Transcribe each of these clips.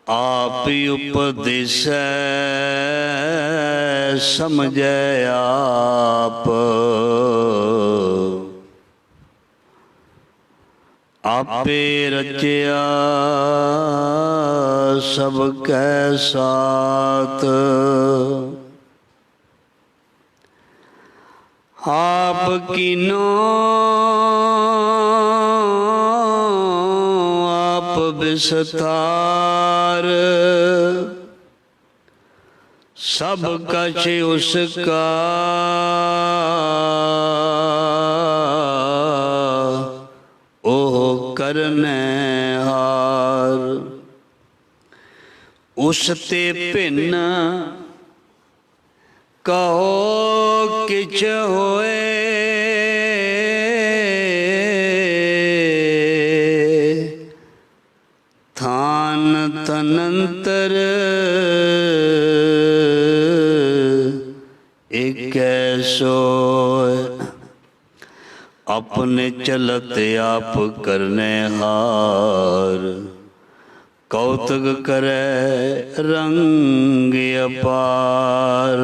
आप उपदेसै समझै आप, आपे रचया सब कै साथ। आप कीनो आप विस्तार, सब कछ उसका ओह करने हार। उसते भिन्न कहो किछ होए, थान तनंतर एक सोए। अपने चलत आप करने हार, कौतुक करे रंग अपार।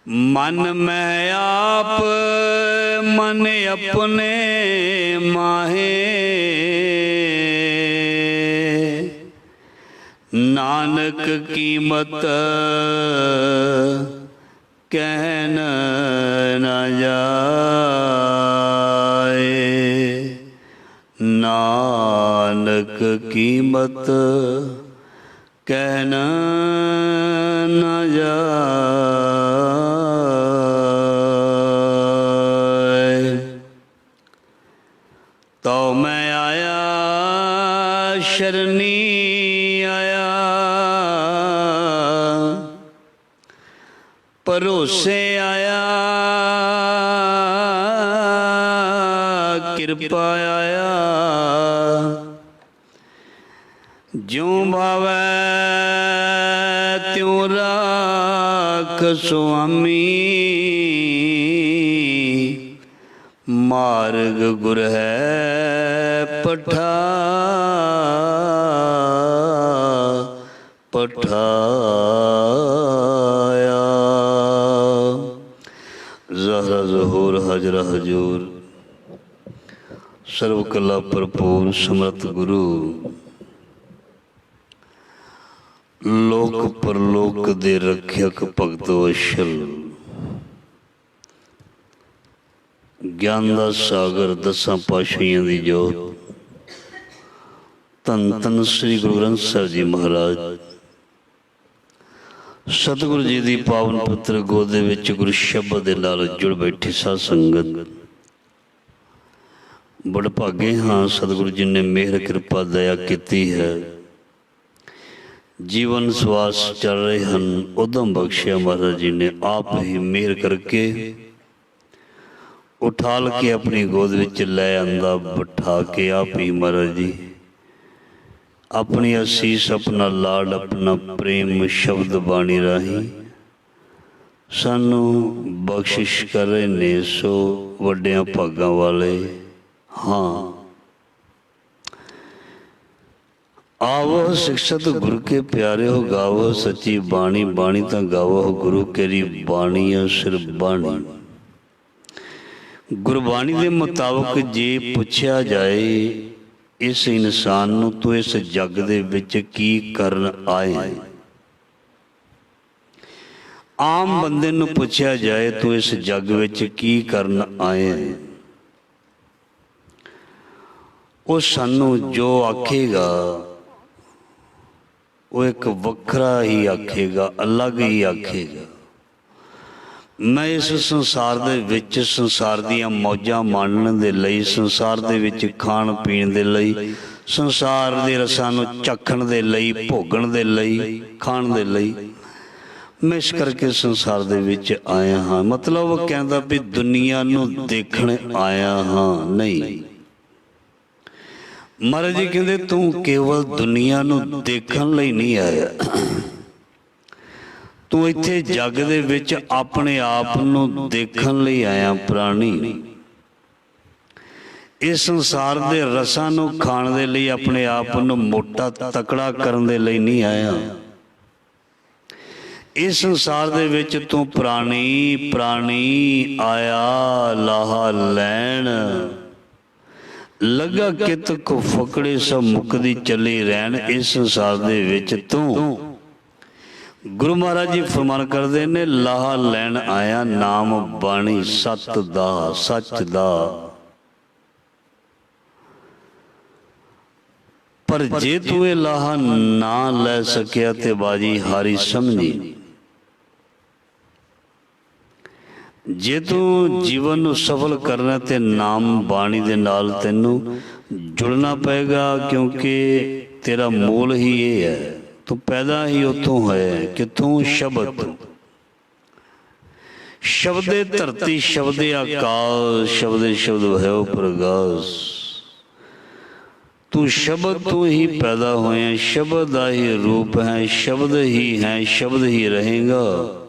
मन में आप मन अपने माहे, नानक कीमत कहन न जाए। नानक कीमत कहन न जाए। तो मैं आया शरणी आया, भरोसे आया कृपा आया। ज्यों भावै त्यों राख स्वामी, मार्ग गुर है पठाया। ज़हरा ज़हूर हजरा हजूर, सर्व कला भरपूर समर्थ गुरु, लोक परलोक दे रख्यक भगत वशल। ज्ञान दा सागर दसां पातशाहियां दी जोत, धन धन श्री गुरु ग्रंथ साहिब जी महाराज, सतगुरु जी दी पावन पुत्र गोद दे विच गुरु शब्द दे नाल जुड़ बैठी साध संगत। बड़ भागे हाँ सतगुरु जी ने मेहर कृपा दया कीती है। जीवन श्वास चल रहे हैं, उदम बख्शिया महाराज जी ने आप ही मेहर करके उठाल के अपनी गोद विच लै आंदा, बिठा के आप ही महाराज जी अपनी असीस अपना लाड अपना प्रेम शब्द बाणी राही सानू बख्शिश कर रहे ने। सो वड्डियां भागां वाले हाँ, आवो शिक्षत गुरु के प्यारे हो, गावो सच्ची बाणी, बाणी तो गावो हो गुरु केरी बाणी है सिर बाणी। गुरबाणी के मुताबिक जे पुछया जाए इस इंसान नू तू इस जग दे विच की करन आए, आम बंदे नू पुछया जाए तू इस जग विच की करन आए, वो सानू जो आखेगा वो एक वखरा ही आखेगा, अलग ही आखेगा। मैं इस संसार दे विच संसार दियां मौजां माणन दे लई, संसार दे विच खाण पीण दे लई, संसार दे रसां नूं चखण दे लई, भोगण दे लई, खाण दे लई मैं इस करके संसार दे विच आया हाँ। मतलब वो कहंदा भी दुनिया नूं देखण आया हाँ, नहीं। महाराज जी कहंदे तू केवल दुनिया नूं देखण लई नहीं आया, तू इत्थे जग दे विच अपने आप नूं देखण लई आया। प्राणी ਇਸ ਸੰਸਾਰ ਦੇ ਰਸਾਂ ਨੂੰ ਖਾਣ ਦੇ ਲਈ, ਆਪਣੇ ਆਪ ਨੂੰ ਮੋਟਾ ਤਕੜਾ ਕਰਨ ਦੇ ਲਈ ਨਹੀਂ ਆਇਆ। ਇਸ ਸੰਸਾਰ ਦੇ ਵਿੱਚ ਤੂੰ ਪ੍ਰਾਣੀ ਪ੍ਰਾਣੀ ਆਇਆ ਲਾਹਾ ਲੈਣ, ਲੱਗਾ ਕਿਤ ਕੋ ਫਕੜੇ ਸਭ ਮੁਕਦੀ ਚੱਲੀ ਰਹਿਣ। ਇਸ ਸੰਸਾਰ ਦੇ ਵਿੱਚ ਤੂੰ, ਗੁਰੂ ਮਹਾਰਾਜ ਜੀ ਫਰਮਾਨ ਕਰਦੇ ਨੇ, ਲਾਹਾ ਲੈਣ ਆਇਆ ਨਾਮ ਬਾਣੀ ਸਤ ਦਾ, ਸੱਚ ਦਾ। ਪਰ ਜੇ ਤੂੰ ਇਹ ਲਾਹਾ ਨਾ ਲੈ ਸਕਿਆ ਤੇ ਬਾਜੀ ਹਾਰੀ ਸਮਝੀ। ਜੇ ਤੂੰ ਜੀਵਨ ਨੂੰ ਸਫਲ ਕਰਨਾ ਤੇ ਨਾਮ ਬਾਣੀ ਦੇ ਨਾਲ ਤੈਨੂੰ ਜੁੜਨਾ ਪਏਗਾ, ਕਿਉਂਕਿ ਤੇਰਾ ਮੂਲ ਹੀ ਇਹ ਹੈ। ਤੂੰ ਪੈਦਾ ਹੀ ਉੱਥੋਂ ਹੋਇਆ, ਕਿੱਥੋਂ? ਸ਼ਬਦ ਤੋਂ। ਸ਼ਬਦੇ ਧਰਤੀ ਸ਼ਬਦੇ ਆਕਾਸ਼, ਸ਼ਬਦੇ ਸ਼ਬਦ ਹੈ ਪ੍ਰਗਾਸ। ਤੂੰ ਸ਼ਬਦ ਤੋਂ ਹੀ ਪੈਦਾ ਹੋਇਆ, ਸ਼ਬਦ ਦਾ ਹੀ ਰੂਪ ਹੈ, ਸ਼ਬਦ ਹੀ ਹੈ, ਸ਼ਬਦ ਹੀ ਰਹੇਗਾ।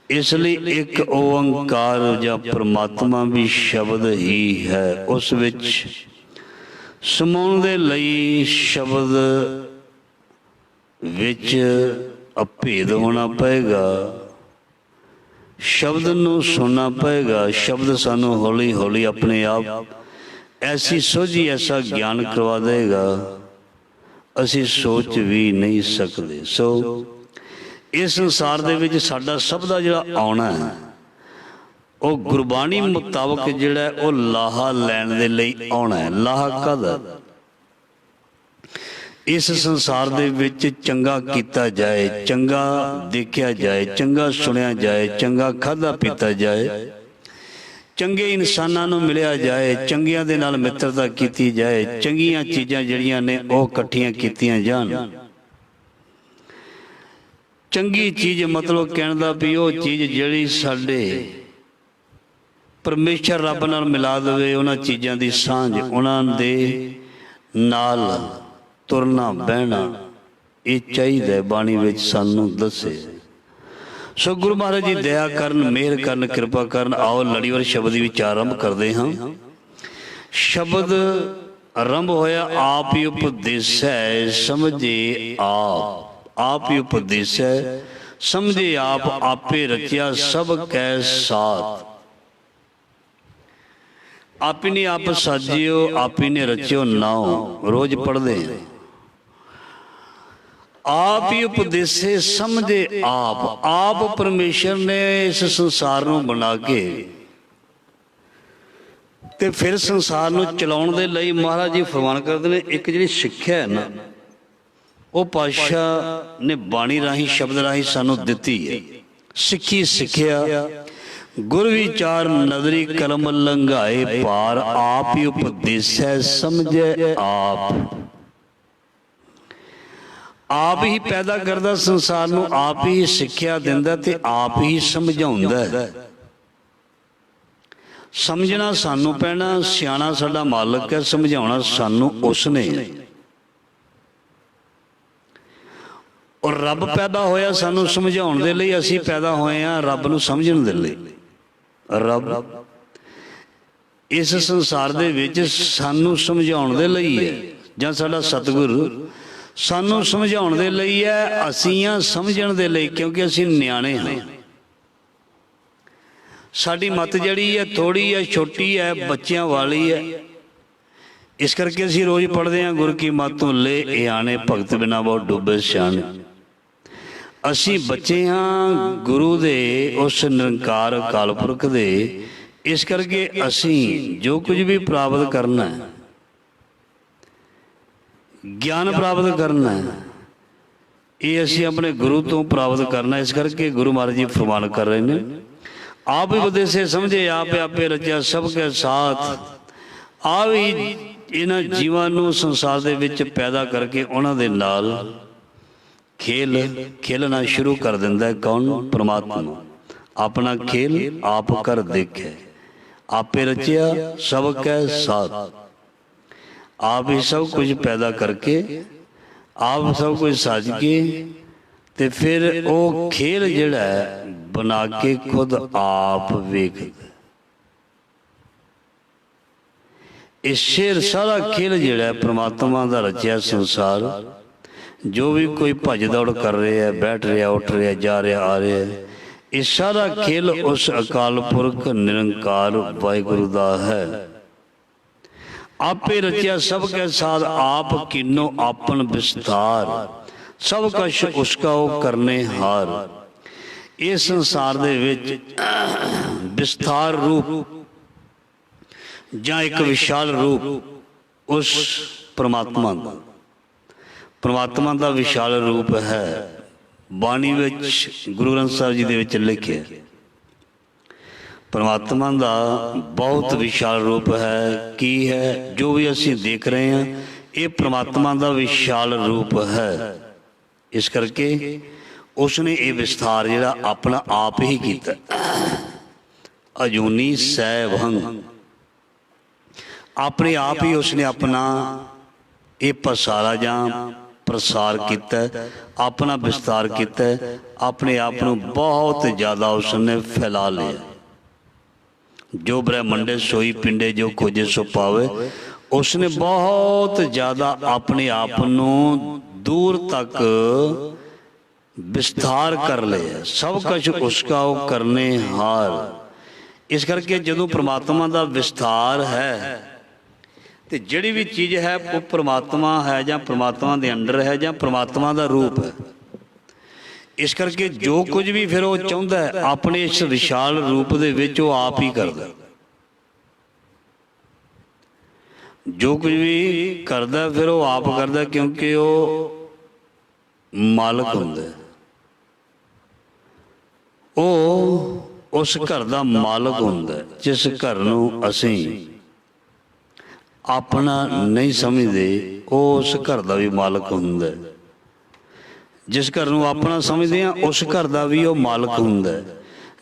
ਇਸ ਲਈ ਇੱਕ ਓੰਕਾਰ ਜਾਂ ਪਰਮਾਤਮਾ ਵੀ ਸ਼ਬਦ ਹੀ ਹੈ। ਉਸ ਵਿੱਚ ਸਮਾਉਣ ਦੇ ਲਈ ਸ਼ਬਦ ਵਿੱਚ ਅਭੇਦ ਹੋਣਾ ਪਏਗਾ, ਸ਼ਬਦ ਨੂੰ ਸੁਣਨਾ ਪਏਗਾ। ਸ਼ਬਦ ਸਾਨੂੰ ਹੌਲੀ ਹੌਲੀ ਆਪਣੇ ਆਪ ਐਸੀ ਸੋਝੀ, ਐਸਾ ਗਿਆਨ ਕਰਵਾ ਦੇਗਾ, ਅਸੀਂ ਸੋਚ ਵੀ ਨਹੀਂ ਸਕਦੇ। ਸੋ ਇਸ ਸੰਸਾਰ ਦੇ ਵਿੱਚ ਸਾਡਾ ਸਭ ਦਾ ਜਿਹੜਾ ਆਉਣਾ ਹੈ, ਉਹ ਗੁਰਬਾਣੀ ਮੁਤਾਬਕ ਜਿਹੜਾ ਉਹ ਲਾਹਾ ਲੈਣ ਦੇ ਲਈ ਆਉਣਾ ਹੈ। ਲਾਹਾ ਕਾਹਦਾ? ਇਸ ਸੰਸਾਰ ਦੇ ਵਿੱਚ ਚੰਗਾ ਕੀਤਾ ਜਾਏ, ਚੰਗਾ ਦੇਖਿਆ ਜਾਏ, ਚੰਗਾ ਸੁਣਿਆ ਜਾਏ, ਚੰਗਾ ਖਾਧਾ ਪੀਤਾ ਜਾਏ, ਚੰਗੇ ਇਨਸਾਨਾਂ ਨੂੰ ਮਿਲਿਆ ਜਾਏ, ਚੰਗਿਆਂ ਦੇ ਨਾਲ ਮਿੱਤਰਤਾ ਕੀਤੀ ਜਾਏ, ਚੰਗੀਆਂ ਚੀਜ਼ਾਂ ਜਿਹੜੀਆਂ ਨੇ ਉਹ ਇਕੱਠੀਆਂ ਕੀਤੀਆਂ ਜਾਣ। ਚੰਗੀ ਚੀਜ਼ ਮਤਲਬ ਕਹਿਣ ਦਾ ਵੀ ਉਹ ਚੀਜ਼ ਜਿਹੜੀ ਸਾਡੇ ਪਰਮੇਸ਼ਰ ਰੱਬ ਨਾਲ ਮਿਲਾ ਦੇਵੇ, ਉਹਨਾਂ ਚੀਜ਼ਾਂ ਦੀ ਸਾਂਝ, ਉਹਨਾਂ ਦੇ ਨਾਲ ਤੁਰਨਾ ਬਹਿਣਾ, ਇਹ ਚਾਹੀਦਾ ਬਾਣੀ ਵਿੱਚ ਸਾਨੂੰ ਦੱਸੇ। ਸੋ ਗੁਰੂ ਮਹਾਰਾਜ ਜੀ ਦਇਆ ਕਰਨ, ਮਿਹਰ ਕਰਨ, ਕਿਰਪਾ ਕਰਨ। ਆਓ ਲੜੀਵਾਰ ਸ਼ਬਦ ਦੀ ਵਿਚਾਰ ਆਰੰਭ ਕਰਦੇ ਹਾਂ। ਸ਼ਬਦ ਆਰੰਭ ਹੋਇਆ, ਆਪ ਹੀ ਉਪਦੇਸੈ ਸਮਝੇ ਆਪ। ਆਪ ਹੀ ਉਪਦੇਸੈ ਸਮਝੇ ਆਪ, ਆਪੇ ਰਚਿਆ ਸਭ ਕੈ ਸਾਥ। ਆਪੀ ਨੇ ਆਪ ਸਾਜਿਓ, ਆਪੀ ਨੇ ਰਚਿਓ ਨਾਉ। ਰੋਜ਼ ਪੜ੍ਹਦੇ ਹਾਂ। ਆਪ ਹੀ ਉਪਦੇਸੇ ਸਮਝੇ ਆਪ। ਆਪ ਪਰਮੇਸ਼ਰ ਨੇ ਇਸ ਸੰਸਾਰ ਨੂੰ ਬਣਾ ਕੇ ਤੇ ਫਿਰ ਸੰਸਾਰ ਨੂੰ ਚਲਾਉਣ ਦੇ ਲਈ ਮਹਾਰਾਜ ਜੀ ਫਰਮਾਨ ਕਰਦੇ ਨੇ, ਇੱਕ ਜਿਹੜੀ ਸਿੱਖਿਆ ਹੈ ਨਾ, ਉਹ ਪਾਤਸ਼ਾਹ ਨੇ ਬਾਣੀ ਰਾਹੀਂ, ਸ਼ਬਦ ਰਾਹੀਂ ਸਾਨੂੰ ਦਿੱਤੀ ਹੈ। ਸਿੱਖੀ ਸਿੱਖਿਆ ਗੁਰ ਵਿਚਾਰ ਨਦਰੀ ਕਲਮ ਲੰਘਾਏ ਪਾਰ, ਆਪ ਹੀ ਉਪਦੇਸੈ ਸਮਝੇ ਆਪ। ਆਪ ਹੀ ਪੈਦਾ ਕਰਦਾ ਸੰਸਾਰ ਨੂੰ, ਆਪ ਹੀ ਸਿੱਖਿਆ ਦਿੰਦਾ ਤੇ ਆਪ ਹੀ ਸਮਝਾਉਂਦਾ ਹੈ। ਸਮਝਣਾ ਸਾਨੂੰ ਪੈਣਾ, ਸਿਆਣਾ ਸਾਡਾ ਮਾਲਕ ਹੈ, ਸਮਝਾਉਣਾ ਸਾਨੂੰ ਉਸਨੇ। ਔਰ ਰੱਬ ਪੈਦਾ ਹੋਇਆ ਸਾਨੂੰ ਸਮਝਾਉਣ ਦੇ ਲਈ, ਅਸੀਂ ਪੈਦਾ ਹੋਏ ਹਾਂ ਰੱਬ ਨੂੰ ਸਮਝਣ ਦੇ ਲਈ। ਰੱਬ ਇਸ ਸੰਸਾਰ ਦੇ ਵਿੱਚ ਸਾਨੂੰ ਸਮਝਾਉਣ ਦੇ ਲਈ ਹੈ, ਜਾਂ ਸਾਡਾ ਸਤਿਗੁਰ ਸਾਨੂੰ ਸਮਝਾਉਣ ਦੇ ਲਈ ਹੈ। ਅਸੀਂ ਹਾਂ ਸਮਝਣ ਦੇ ਲਈ, ਕਿਉਂਕਿ ਅਸੀਂ ਨਿਆਣੇ ਹਾਂ। ਸਾਡੀ ਮੱਤ ਜਿਹੜੀ ਹੈ ਥੋੜ੍ਹੀ ਹੈ, ਛੋਟੀ ਹੈ, ਬੱਚਿਆਂ ਵਾਲੀ ਹੈ। ਇਸ ਕਰਕੇ ਅਸੀਂ ਰੋਜ਼ ਪੜ੍ਹਦੇ ਹਾਂ, ਗੁਰ ਕੀ ਮਤਿ ਲੈ ਇਹ ਆਣੇ, ਭਗਤ ਬਿਨਾ ਬਹੁ ਡੁੱਬੇ ਸਿਆਣੇ। ਅਸੀਂ ਬੱਚੇ ਹਾਂ ਗੁਰੂ ਦੇ, ਉਸ ਨਿਰੰਕਾਰ ਅਕਾਲ ਪੁਰਖ ਦੇ। ਇਸ ਕਰਕੇ ਅਸੀਂ ਜੋ ਕੁਝ ਵੀ ਪ੍ਰਾਪਤ ਕਰਨਾ ਹੈ, ਗਿਆਨ ਪ੍ਰਾਪਤ ਕਰਨਾ ਹੈ, ਇਹ ਅਸੀਂ ਆਪਣੇ ਗੁਰੂ ਤੋਂ ਪ੍ਰਾਪਤ ਕਰਨਾ। ਇਸ ਕਰਕੇ ਗੁਰੂ ਮਹਾਰਾਜ ਜੀ ਫਰਮਾਨ ਕਰ ਰਹੇ ਨੇ, ਆਪ ਹੀ ਉਪਦੇਸੇ ਸਮਝੇ ਆਪ, ਆਪੇ ਰਚਿਆ ਸਭ ਕੇ ਸਾਥ। ਆਪ ਹੀ ਇਹਨਾਂ ਜੀਵਾਂ ਨੂੰ ਸੰਸਾਰ ਦੇ ਵਿੱਚ ਪੈਦਾ ਕਰਕੇ ਉਹਨਾਂ ਦੇ ਨਾਲ ਖੇਲਣਾ ਸ਼ੁਰੂ ਕਰ ਦਿੰਦਾ ਹੈ। ਕੌਣ? ਪਰਮਾਤਮਾ। ਆਪਣਾ ਖੇਲ ਆਪ ਕਰ ਦੇਖੇ, ਆਪੇ ਰਚਿਆ ਸਭ ਕੈ ਸਾਥ। ਆਪ ਹੀ ਸਭ ਕੁਝ ਪੈਦਾ ਕਰਕੇ, ਆਪ ਸਭ ਕੁਝ ਸਾਜ ਕੇ, ਤੇ ਫਿਰ ਉਹ ਖੇਲ ਜਿਹੜਾ ਹੈ ਬਣਾ ਕੇ ਖੁਦ ਆਪ ਵੇਖਦਾ। इसे सारा खेल जिहड़ा परमात्मा का रचिया संसार, जो भी कोई भज दौड़ कर रहे हैं, बैठ रहा, उठ रहा, जा रहा, आ रहा है, ये सारा खेल उस अकाल पुरख निरंकार वाहिगुरु दा है। आपे रचिया सब के साथ आप किनो आपन विस्तार, सब कछ उसका वो करने हार। इस संसार दे विच विस्तार रूप ਜਾਂ एक विशाल रूप उस परमात्मा का, परमात्मा का विशाल रूप है। बाणी विच गुरु ग्रंथ साहिब जी दे विच लिखिया परमात्मा का बहुत विशाल रूप है। की है जो भी असी देख रहे हैं, ये परमात्मा का विशाल रूप है। इस करके उसने ये विस्तार जिहड़ा अपना आप ही किया। अजूनी सैभंग अपने आप ही उसने अपना ये पसारा जा प्रसार किया, अपना विस्तार किया, अपने आप को बहुत ज़्यादा उसने फैला लिया। जो ब्रह्मंडे सोई पिंडे जो खोजे सो पावे, उसने बहुत ज़्यादा अपने आप को दूर तक विस्तार कर लिया। सब कुछ उसका वो करने हार। इस करके जो परमात्मा का विस्तार है, तो जिहड़ी भी चीज़ है वो परमात्मा है, जां परमात्मा के अंडर है, जां परमात्मा का रूप है। इस करके जो कुछ भी फिर वो चाहता है अपने इस विशाल रूप दे विच वो आप ही करदा। जो कुछ भी करदा फिर वो आप करदा, क्योंकि वो मालक हुंदा है। वो उस घर का मालक हुंदा है। जिस घर नूं असीं अपना नहीं समझते, वो उस घर का भी मालक हुंदा है। जिस घर नूं अपना समझते हैं, उस घर का भी वो मालक हुंदा है।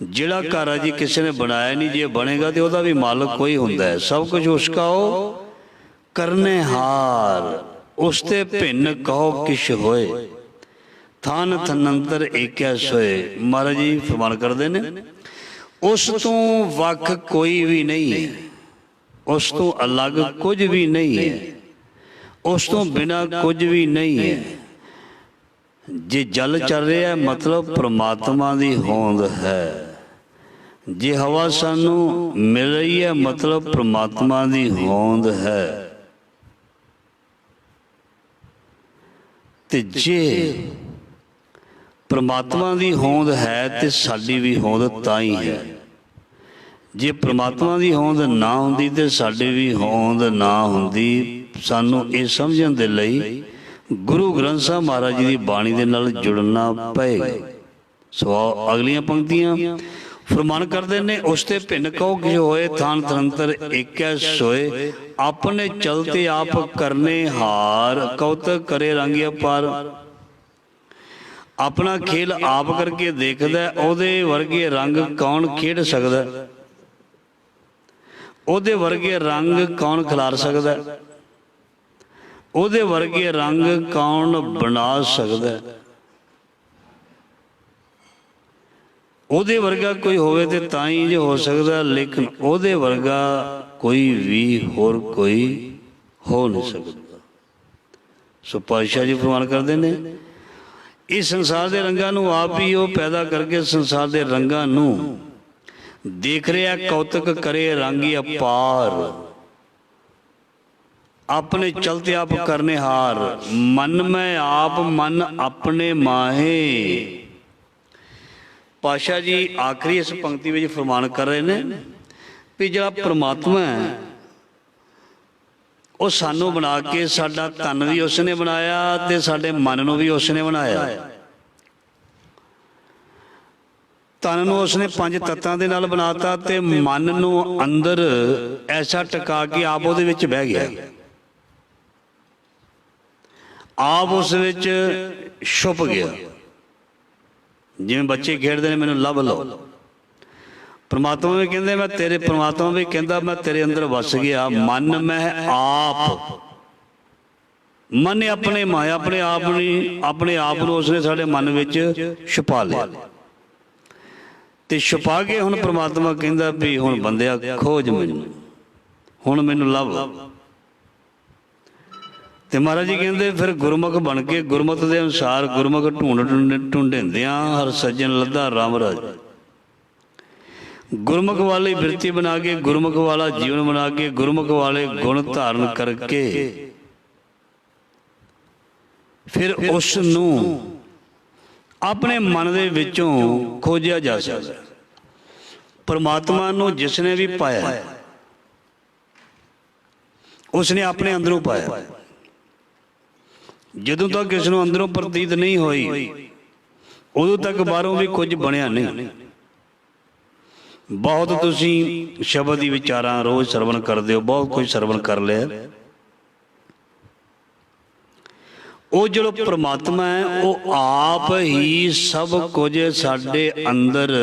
जिहड़ा घर है जी किसी ने बनाया नहीं, जे बनेगा तो वह भी मालक कोई हुंदा है। सब कुछ उसका वो करने हार। उसते भिन्न कहो किश होए, थान थनंतर एकै सोए। महाराज जी फरमान करते हैं, उस तो वख कोई भी नहीं है, उस तो अलग कुछ भी नहीं है, उस तो बिना कुछ भी नहीं है। जे जल चल रहा है मतलब परमात्मा की होंद है। जे हवा सानू मिल रही है मतलब परमात्मा की होंद है। ते जे परमात्मा की होंद है तो साडी भी होंद ताई है। जे परमात्मा की होंद ना होंदी तो साडी भी होंद ना होंदी। सानू ये समझण दे लई गुरु ग्रंथ साहब महाराज जी की बाणी दे नाल जुड़ना पएगा। सो अगलियां पंक्तियां फरमान करते ने, उसते भिन्न कहो कि होए, थान थनंतर एकै सोए। अपने चलते आप करने हार, कौतक करे रंगिया पार। अपना खेल आप करके देखदा, ओदे वर्गे रंग कौन खेड सकदा, ओदे वर्गे रंग कौन खिलार सकदा, ओदे वर्गे रंग कौन बना सकदा। ओदे वर्गा कोई होवे ते ताई जो हो सकदा, लेकिन ओदे वर्गा कोई भी होर कोई हो नहीं सकता। सो पातशाह जी फरमान करते ने, इस संसार के रंगां नूं आप ही वो पैदा करके संसार के रंगां नूं देख रहा, कौतक करे रंगी अपार। अपने चलते आप करने हार, मन में आप मन अपने माहे। पातशाह जी आखिरी इस पंक्ति में फरमान कर रहे हैं भी जिहड़ा परमात्मा है वो सानू बना के, साडा तन भी उसने बनाया ते साडे मन नूं भी उसने बनाया। तन नूं उसने 5 तत्तां दे नाल बनाता ते मन नूं अंदर ऐसा टका के आप उहदे विच बह गया। आप उस विच छुप गया। जिवें बच्चे खेडदे ने, मैनूं लभ लो। परमात्मा भी कहंदे मैं तेरे, परमात्मा भी कहंदा मैं तेरे अंदर वस गया। मन में आप, मन ने अपने माया अपने आप नहीं, अपने आप नूं उसने साडे मन विच छुपा लिया। ते छुपा के हुण परमात्मा कहंदा भी हुण बंदिया खोज मैनूं, हुण मैनूं लभ। ਤੇ ਮਹਾਰਾਜ ਜੀ ਕਹਿੰਦੇ ਫਿਰ ਗੁਰਮੁਖ ਬਣ ਕੇ ਗੁਰਮਤ ਦੇ ਅਨੁਸਾਰ ਗੁਰਮੁਖ ਢੂੰਡਿੰਦਿਆਂ ਹਰ ਸੱਜਣ ਲੱਦਾ ਰਾਮ ਰਾਜ। ਗੁਰਮੁਖ ਵਾਲੀ ਬਿਰਤੀ ਬਣਾ ਕੇ, ਗੁਰਮੁਖ ਵਾਲਾ ਜੀਵਨ ਬਣਾ ਕੇ, ਗੁਰਮੁਖ ਵਾਲੇ ਗੁਣ ਧਾਰਨ ਕਰਕੇ ਫਿਰ ਉਸ ਨੂੰ ਆਪਣੇ ਮਨ ਦੇ ਵਿੱਚੋਂ ਖੋਜਿਆ ਜਾ ਸਕਦਾ। ਪਰਮਾਤਮਾ ਨੂੰ ਜਿਸ ਨੇ ਵੀ ਪਾਇਆ ਉਸ ਨੇ ਆਪਣੇ ਅੰਦਰੋਂ ਪਾਇਆ। ਜਦੋਂ ਤੱਕ ਇਸ ਨੂੰ ਅੰਦਰੋਂ ਪ੍ਰਤੀਤ ਨਹੀਂ ਹੋਈ ਉਦੋਂ ਤੱਕ ਬਾਹਰੋਂ ਵੀ ਕੁਝ ਬਣਿਆ ਨਹੀਂ। ਬਹੁਤ ਤੁਸੀਂ ਸ਼ਬਦ ਦੀ ਵਿਚਾਰਾਂ ਰੋਜ਼ ਸਰਵਣ ਕਰਦੇ ਹੋ, ਬਹੁਤ ਕੁਝ ਸਰਵਣ ਕਰ ਲਿਆ। ਉਹ ਜਿਹੜਾ ਪ੍ਰਮਾਤਮਾ ਹੈ ਉਹ ਆਪ ਹੀ ਸਭ ਕੁਝ ਸਾਡੇ ਅੰਦਰ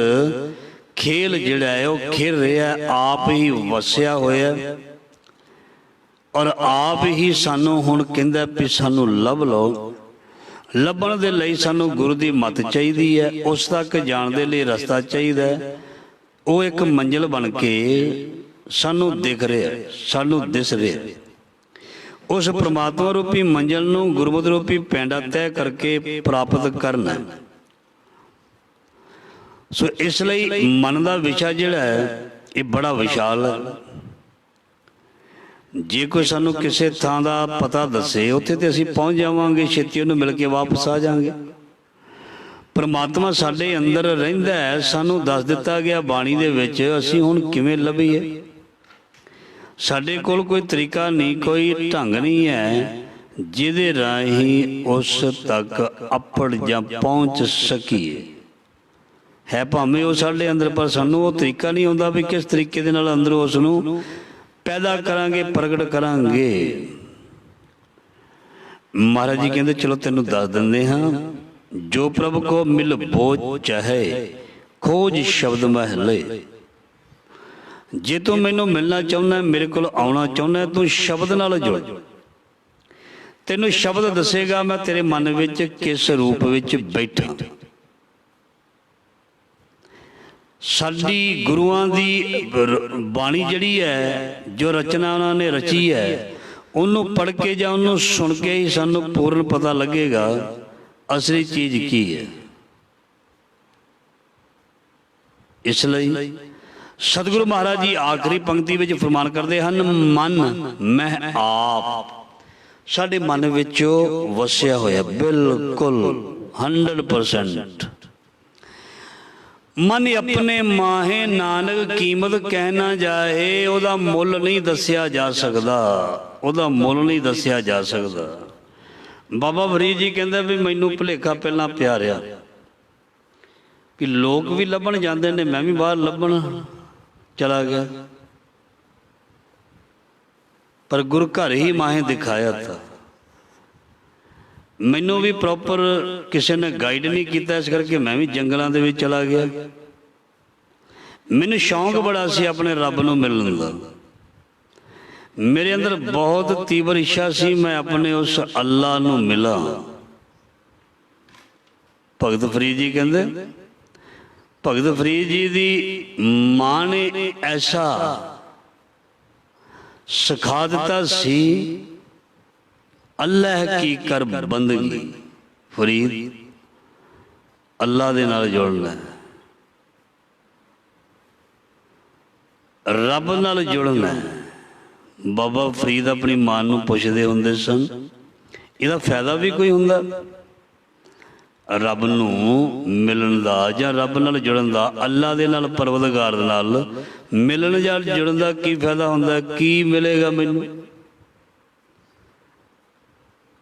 ਖੇਲ ਜਿਹੜਾ ਹੈ ਉਹ ਖੇਲ ਰਿਹਾ, ਆਪ ਹੀ ਵਸਿਆ ਹੋਇਆ ਔਰ ਆਪ ਹੀ ਸਾਨੂੰ ਹੁਣ ਕਹਿੰਦਾ ਵੀ ਸਾਨੂੰ ਲੱਭ ਲਓ। ਲੱਭਣ ਦੇ ਲਈ ਸਾਨੂੰ ਗੁਰੂ ਦੀ ਮੱਤ ਚਾਹੀਦੀ ਹੈ, ਉਸ ਤੱਕ ਜਾਣ ਦੇ ਲਈ ਰਸਤਾ ਚਾਹੀਦਾ ਹੈ। ਉਹ ਇੱਕ ਮੰਜ਼ਿਲ ਬਣ ਕੇ ਸਾਨੂੰ ਦਿਖ ਰਿਹਾ, ਸਾਨੂੰ ਦਿਸ ਰਿਹਾ। ਉਸ ਪ੍ਰਮਾਤਮਾ ਰੂਪੀ ਮੰਜ਼ਿਲ ਨੂੰ ਗੁਰਮਤਿ ਰੂਪੀ ਪੈਂਡਾ ਤੈਅ ਕਰਕੇ ਪ੍ਰਾਪਤ ਕਰਨਾ। ਸੋ ਇਸ ਲਈ ਮਨ ਦਾ ਵਿਸ਼ਾ ਜਿਹੜਾ ਹੈ ਇਹ ਬੜਾ ਵਿਸ਼ਾਲ ਹੈ। ਜੇ ਕੋਈ ਸਾਨੂੰ ਕਿਸੇ ਥਾਂ ਦਾ ਪਤਾ ਦੱਸੇ ਉੱਥੇ ਤੇ ਅਸੀਂ ਪਹੁੰਚ ਜਾਵਾਂਗੇ, ਛੇਤੀ ਉਹਨੂੰ ਮਿਲ ਕੇ ਵਾਪਸ ਆ ਜਾਵਾਂਗੇ। ਪਰਮਾਤਮਾ ਸਾਡੇ ਅੰਦਰ ਰਹਿੰਦਾ ਹੈ, ਸਾਨੂੰ ਦੱਸ ਦਿੱਤਾ ਗਿਆ ਬਾਣੀ ਦੇ ਵਿੱਚ, ਅਸੀਂ ਹੁਣ ਕਿਵੇਂ ਲੱਭੀਏ। ਸਾਡੇ ਕੋਲ ਕੋਈ ਤਰੀਕਾ ਨਹੀਂ, ਕੋਈ ਢੰਗ ਨਹੀਂ ਹੈ ਜਿਹਦੇ ਰਾਹੀਂ ਉਸ ਤੱਕ ਅੱਪੜ ਜਾਂ ਪਹੁੰਚ ਸਕੀਏ। ਹੈ ਭਾਵੇਂ ਉਹ ਸਾਡੇ ਅੰਦਰ, ਪਰ ਸਾਨੂੰ ਉਹ ਤਰੀਕਾ ਨਹੀਂ ਆਉਂਦਾ ਵੀ ਕਿਸ ਤਰੀਕੇ ਦੇ ਨਾਲ ਅੰਦਰੋਂ ਉਸ ਨੂੰ ਪੈਦਾ ਕਰਾਂਗੇ, ਪ੍ਰਗਟ ਕਰਾਂਗੇ। ਮਹਾਰਾਜ ਜੀ ਕਹਿੰਦੇ ਚਲੋ ਤੈਨੂੰ ਦੱਸ ਦਿੰਦੇ ਹਾਂ। ਜੋ ਪ੍ਰਭ ਕੋ ਮਿਲ ਬੋ ਚਾਹੇ ਖੋਜ ਸ਼ਬਦ ਮਹਿਲੇ। ਜੇ ਤੂੰ ਮੈਨੂੰ ਮਿਲਣਾ ਚਾਹੁੰਦਾ, ਮੇਰੇ ਕੋਲ ਆਉਣਾ ਚਾਹੁੰਦਾ, ਤੂੰ ਸ਼ਬਦ ਨਾਲ ਜੁੜ। ਤੈਨੂੰ ਸ਼ਬਦ ਦੱਸੇਗਾ ਮੈਂ ਤੇਰੇ ਮਨ ਵਿੱਚ ਕਿਸ ਰੂਪ ਵਿੱਚ ਬੈਠਾ। ਸਾਡੀ ਗੁਰੂਆਂ ਦੀ ਬਾਣੀ ਜਿਹੜੀ ਹੈ, ਜੋ ਰਚਨਾ ਉਹਨਾਂ ਨੇ ਰਚੀ ਹੈ, ਉਹਨੂੰ ਪੜ੍ਹ ਕੇ ਜਾਂ ਉਹਨੂੰ ਸੁਣ ਕੇ ਹੀ ਸਾਨੂੰ ਪੂਰਨ ਪਤਾ ਲੱਗੇਗਾ ਅਸਲੀ ਚੀਜ਼ ਕੀ ਹੈ। ਇਸ ਲਈ ਸਤਿਗੁਰੂ ਮਹਾਰਾਜ ਜੀ ਆਖਰੀ ਪੰਕਤੀ ਵਿੱਚ ਫਰਮਾਨ ਕਰਦੇ ਹਨ, ਮਨ ਮਹਿ ਆਪ। ਸਾਡੇ ਮਨ ਵਿੱਚ ਵਸਿਆ ਹੋਇਆ ਬਿਲਕੁਲ 100%। ਮਨ ਆਪਣੇ ਮਾਹੇ ਨਾਨਕ ਕੀਮਤ ਕਹਿ ਨਾ ਜਾਏ। ਉਹਦਾ ਮੁੱਲ ਨਹੀਂ ਦੱਸਿਆ ਜਾ ਸਕਦਾ, ਉਹਦਾ ਮੁੱਲ ਨਹੀਂ ਦੱਸਿਆ ਜਾ ਸਕਦਾ। ਬਾਬਾ ਫਰੀਦ ਜੀ ਕਹਿੰਦਾ ਵੀ ਮੈਨੂੰ ਭੁਲੇਖਾ ਪਹਿਲਾਂ ਪਿਆ ਰਿਹਾ ਕਿ ਲੋਕ ਵੀ ਲੱਭਣ ਜਾਂਦੇ ਨੇ, ਮੈਂ ਵੀ ਬਾਹਰ ਲੱਭਣ ਚਲਾ ਗਿਆ, ਪਰ ਗੁਰੂ ਘਰ ਹੀ ਮਾਹੇ ਦਿਖਾਇਆ ਤਾ। ਮੈਨੂੰ ਵੀ ਪ੍ਰੋਪਰ ਕਿਸੇ ਨੇ ਗਾਈਡ ਨਹੀਂ ਕੀਤਾ, ਇਸ ਕਰਕੇ ਮੈਂ ਵੀ ਜੰਗਲਾਂ ਦੇ ਵਿੱਚ ਚਲਾ ਗਿਆ। ਮੈਨੂੰ ਸ਼ੌਂਕ ਬੜਾ ਸੀ ਆਪਣੇ ਰੱਬ ਨੂੰ ਮਿਲਣ ਦਾ। ਮੇਰੇ ਅੰਦਰ ਬਹੁਤ ਤੀਬਰ ਇੱਛਾ ਸੀ ਮੈਂ ਆਪਣੇ ਉਸ ਅੱਲਾ ਨੂੰ ਮਿਲਾਂ। ਭਗਤ ਫਰੀਦ ਜੀ ਕਹਿੰਦੇ, ਭਗਤ ਫਰੀਦ ਜੀ ਦੀ ਮਾਂ ਨੇ ਐਸਾ ਸਿਖਾ ਦਿੱਤਾ ਸੀ, ਅੱਲਾਹ ਕੀ ਕਰ ਬੰਦਗੀ। ਫਰੀਦ ਅੱਲਾ ਦੇ ਨਾਲ ਜੁੜਨਾ, ਰੱਬ ਨਾਲ ਜੁੜਨਾ। ਬਾਬਾ ਫਰੀਦ ਆਪਣੀ ਮਾਂ ਨੂੰ ਪੁੱਛਦੇ ਹੁੰਦੇ ਸਨ, ਇਹਦਾ ਫਾਇਦਾ ਵੀ ਕੋਈ ਹੁੰਦਾ ਰੱਬ ਨੂੰ ਮਿਲਣ ਦਾ ਜਾਂ ਰੱਬ ਨਾਲ ਜੁੜਨ ਦਾ? ਅੱਲਾ ਦੇ ਨਾਲ, ਪਰਵਰਦਗਾਰ ਦੇ ਨਾਲ ਮਿਲਣ ਜਾਂ ਜੁੜਨ ਦਾ ਕੀ ਫਾਇਦਾ ਹੁੰਦਾ? ਕੀ ਮਿਲੇਗਾ ਮੈਨੂੰ?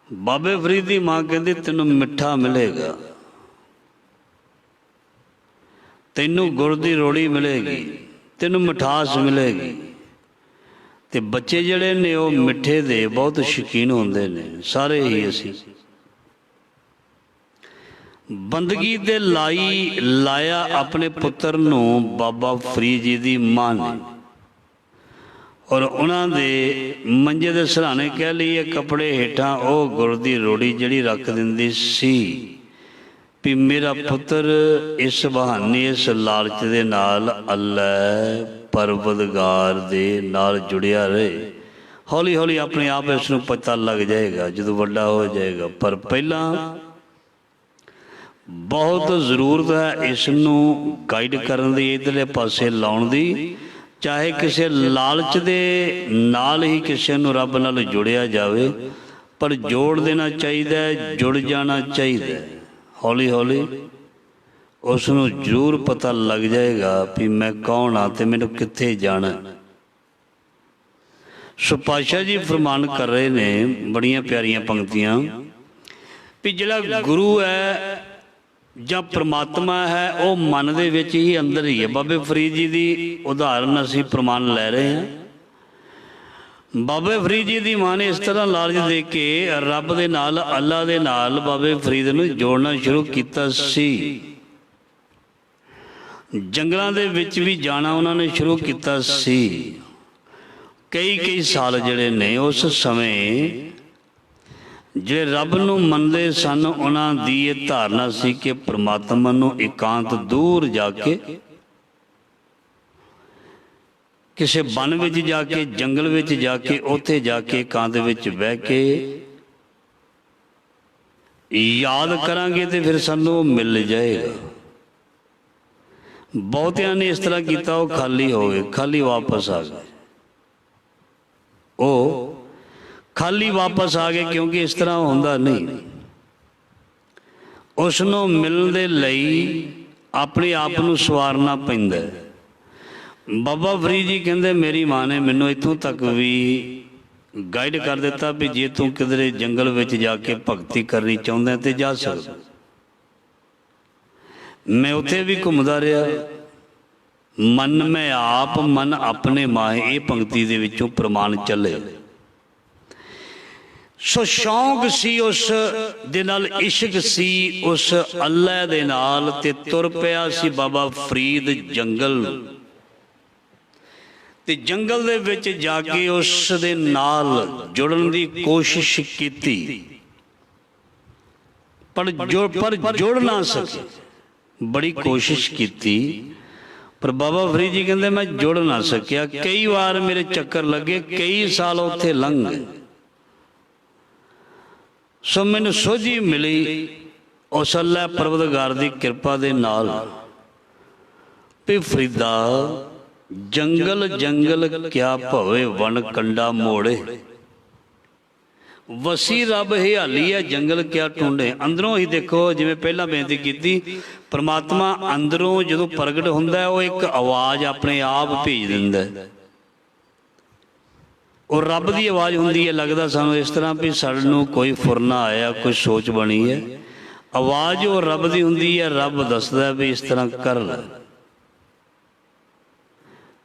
ਬਾਬੇ ਫਰੀਦ ਦੀ ਮਾਂ ਕਹਿੰਦੀ ਤੈਨੂੰ ਮਿੱਠਾ ਮਿਲੇਗਾ, ਤੈਨੂੰ ਗੁੜ ਦੀ ਰੋੜੀ ਮਿਲੇਗੀ, ਤੈਨੂੰ ਮਿਠਾਸ ਮਿਲੇਗੀ। ਤੇ ਬੱਚੇ ਜਿਹੜੇ ਨੇ ਉਹ ਮਿੱਠੇ ਦੇ ਬਹੁਤ ਸ਼ੌਕੀਨ ਹੁੰਦੇ ਨੇ, ਸਾਰੇ ਹੀ ਅਸੀਂ। ਬੰਦਗੀ ਦੇ ਲਾਇਆ ਆਪਣੇ ਪੁੱਤਰ ਨੂੰ ਬਾਬਾ ਫਰੀਦ ਜੀ ਦੀ ਮਾਂ ਨੇ, ਔਰ ਉਹਨਾਂ ਦੇ ਮੰਜੇ ਦੇ ਸਿਰਹਾਣੇ ਕਹਿ ਲਈਏ ਕੱਪੜੇ ਹੇਠਾਂ ਉਹ ਗੁੜ ਦੀ ਰੋੜੀ ਜਿਹੜੀ ਰੱਖ ਦਿੰਦੀ ਸੀ ਵੀ ਮੇਰਾ ਪੁੱਤਰ ਇਸ ਬਹਾਨੇ, ਇਸ ਲਾਲਚ ਦੇ ਨਾਲ ਅੱਲਾ ਪਰਵਰਦਗਾਰ ਦੇ ਨਾਲ ਜੁੜਿਆ ਰਹੇ, ਹੌਲੀ ਹੌਲੀ ਆਪਣੇ ਆਪ ਇਸ ਨੂੰ ਪਤਾ ਲੱਗ ਜਾਏਗਾ ਜਦੋਂ ਵੱਡਾ ਹੋ ਜਾਏਗਾ। ਪਰ ਪਹਿਲਾਂ ਬਹੁਤ ਜ਼ਰੂਰਤ ਹੈ ਇਸ ਨੂੰ ਗਾਈਡ ਕਰਨ ਦੀ, ਇੱਧਰਲੇ ਪਾਸੇ ਲਾਉਣ ਦੀ। ਚਾਹੇ ਕਿਸੇ ਲਾਲਚ ਦੇ ਨਾਲ ਹੀ ਕਿਸੇ ਨੂੰ ਰੱਬ ਨਾਲ ਜੁੜਿਆ ਜਾਵੇ, ਪਰ ਜੋੜ ਦੇਣਾ ਚਾਹੀਦਾ, ਜੁੜ ਜਾਣਾ ਚਾਹੀਦਾ। ਹੌਲੀ ਹੌਲੀ ਉਸ ਨੂੰ ਜ਼ਰੂਰ ਪਤਾ ਲੱਗ ਜਾਏਗਾ ਵੀ ਮੈਂ ਕੌਣ ਹਾਂ ਅਤੇ ਮੈਨੂੰ ਕਿੱਥੇ ਜਾਣਾ। ਸੋ ਪਾਤਸ਼ਾਹ ਜੀ ਫਰਮਾਨ ਕਰ ਰਹੇ ਨੇ ਬੜੀਆਂ ਪਿਆਰੀਆਂ ਪੰਕਤੀਆਂ ਵੀ ਜਿਹੜਾ ਗੁਰੂ ਹੈ ਜਾਂ ਪ੍ਰਮਾਤਮਾ ਹੈ ਉਹ ਮਨ ਦੇ ਵਿੱਚ ਹੀ ਅੰਦਰ ਹੀ ਹੈ। ਬਾਬੇ ਫਰੀਦ ਜੀ ਦੀ ਉਦਾਹਰਨ ਅਸੀਂ ਪ੍ਰਮਾਣ ਲੈ ਰਹੇ ਹਾਂ। ਬਾਬੇ ਫਰੀਦ ਜੀ ਦੀ ਮਾਂ ਨੇ ਇਸ ਤਰ੍ਹਾਂ ਲਾਲਚ ਦੇ ਕੇ ਰੱਬ ਦੇ ਨਾਲ, ਅੱਲਾ ਦੇ ਨਾਲ ਬਾਬੇ ਫਰੀਦ ਨੂੰ ਜੋੜਨਾ ਸ਼ੁਰੂ ਕੀਤਾ ਸੀ। ਜੰਗਲਾਂ ਦੇ ਵਿੱਚ ਵੀ ਜਾਣਾ ਉਹਨਾਂ ਨੇ ਸ਼ੁਰੂ ਕੀਤਾ ਸੀ। ਕਈ ਸਾਲ ਜਿਹੜੇ ਨੇ ਉਸ ਸਮੇਂ ਜਿਹੜੇ ਰੱਬ ਨੂੰ ਮੰਨਦੇ ਸਨ ਉਹਨਾਂ ਦੀ ਇਹ ਧਾਰਨਾ ਸੀ ਕਿ ਪ੍ਰਮਾਤਮਾ ਨੂੰ ਇਕਾਂਤ ਦੂਰ ਜਾ ਕੇ, ਕਿਸੇ ਬਨ ਵਿੱਚ ਜਾ ਕੇ, ਜੰਗਲ ਵਿੱਚ ਜਾ ਕੇ, ਉੱਥੇ ਜਾ ਕੇ ਇਕਾਂਤ ਵਿੱਚ ਬਹਿ ਕੇ ਯਾਦ ਕਰਾਂਗੇ ਤੇ ਫਿਰ ਸਾਨੂੰ ਉਹ ਮਿਲ ਜਾਏਗਾ। ਬਹੁਤਿਆਂ ਨੇ ਇਸ ਤਰ੍ਹਾਂ ਕੀਤਾ, ਉਹ ਖਾਲੀ ਹੋ ਗਏ, ਖਾਲੀ ਵਾਪਸ ਆ ਗਏ। ਉਹ ਖਾਲੀ ਵਾਪਸ ਆ ਗਏ ਕਿਉਂਕਿ ਇਸ ਤਰ੍ਹਾਂ ਹੁੰਦਾ ਨਹੀਂ। ਉਸ ਨੂੰ ਮਿਲਣ ਦੇ ਲਈ ਆਪਣੇ ਆਪ ਨੂੰ ਸਵਾਰਨਾ ਪੈਂਦਾ। ਬਾਬਾ ਫਰੀਦ ਜੀ ਕਹਿੰਦੇ ਮੇਰੀ ਮਾਂ ਨੇ ਮੈਨੂੰ ਇੱਥੋਂ ਤੱਕ ਵੀ ਗਾਈਡ ਕਰ ਦਿੱਤਾ ਵੀ ਜੇ ਤੂੰ ਕਿਧਰੇ ਜੰਗਲ ਵਿੱਚ ਜਾ ਕੇ ਭਗਤੀ ਕਰਨੀ ਚਾਹੁੰਦਾ ਤੇ ਜਾ ਸਕਦਾ। ਮੈਂ ਉੱਥੇ ਵੀ ਘੁੰਮਦਾ ਰਿਹਾ। ਮਨ ਮੈਂ ਆਪ ਮਨ ਆਪਣੇ ਮਾਹੇ, ਇਹ ਪੰਕਤੀ ਦੇ ਵਿੱਚੋਂ ਪ੍ਰਮਾਣ ਚੱਲੇ। ਸੋ ਸ਼ੌਂਕ ਸੀ ਉਸ ਦੇ ਨਾਲ, ਇਸ਼ਕ ਸੀ ਉਸ ਅੱਲਾ ਦੇ ਨਾਲ, ਤੇ ਤੁਰ ਪਿਆ ਸੀ ਬਾਬਾ ਫਰੀਦ ਜੰਗਲ। ਤੇ ਜੰਗਲ ਦੇ ਵਿੱਚ ਜਾ ਕੇ ਉਸ ਦੇ ਨਾਲ ਜੁੜਨ ਦੀ ਕੋਸ਼ਿਸ਼ ਕੀਤੀ, ਪਰ ਜੁੜ ਨਾ ਸਕੇ। ਬੜੀ ਕੋਸ਼ਿਸ਼ ਕੀਤੀ ਪਰ ਬਾਬਾ ਫਰੀਦ ਜੀ ਕਹਿੰਦੇ ਮੈਂ ਜੁੜ ਨਾ ਸਕਿਆ। ਕਈ ਵਾਰ ਮੇਰੇ ਚੱਕਰ ਲੱਗੇ, ਕਈ ਸਾਲ ਉੱਥੇ ਲੰਘ ਗਏ। ਸੋ ਮੈਨੂੰ ਸੋਝੀ ਮਿਲੀ ਉਸ ਅੱਲਾ ਪਰਵਦਗਾਰ ਦੀ ਕਿਰਪਾ ਦੇ ਨਾਲ ਵੀ ਫਰੀਦਾ ਜੰਗਲ ਜੰਗਲ ਕਿਆ ਭਵੇ ਵਣ ਕੰਡਾ ਮੋੜੇ, ਵਸੀ ਰੱਬ ਹਿਆਲੀ ਹੈ ਜੰਗਲ ਕਿਆ ਢੂੰਡੇ। ਅੰਦਰੋਂ ਹੀ ਦੇਖੋ, ਜਿਵੇਂ ਪਹਿਲਾਂ ਬੇਨਤੀ ਕੀਤੀ, ਪਰਮਾਤਮਾ ਅੰਦਰੋਂ ਜਦੋਂ ਪ੍ਰਗਟ ਹੁੰਦਾ ਉਹ ਇੱਕ ਆਵਾਜ਼ ਆਪਣੇ ਆਪ ਭੇਜ ਦਿੰਦਾ। ਉਹ ਰੱਬ ਦੀ ਆਵਾਜ਼ ਹੁੰਦੀ ਹੈ। ਲੱਗਦਾ ਸਾਨੂੰ ਇਸ ਤਰ੍ਹਾਂ ਵੀ ਸਾਨੂੰ ਕੋਈ ਫੁਰਨਾ ਆਇਆ, ਕੋਈ ਸੋਚ ਬਣੀ ਹੈ। ਆਵਾਜ਼ ਉਹ ਰੱਬ ਦੀ ਹੁੰਦੀ ਹੈ। ਰੱਬ ਦੱਸਦਾ ਵੀ ਇਸ ਤਰ੍ਹਾਂ ਕਰ ਲੈ,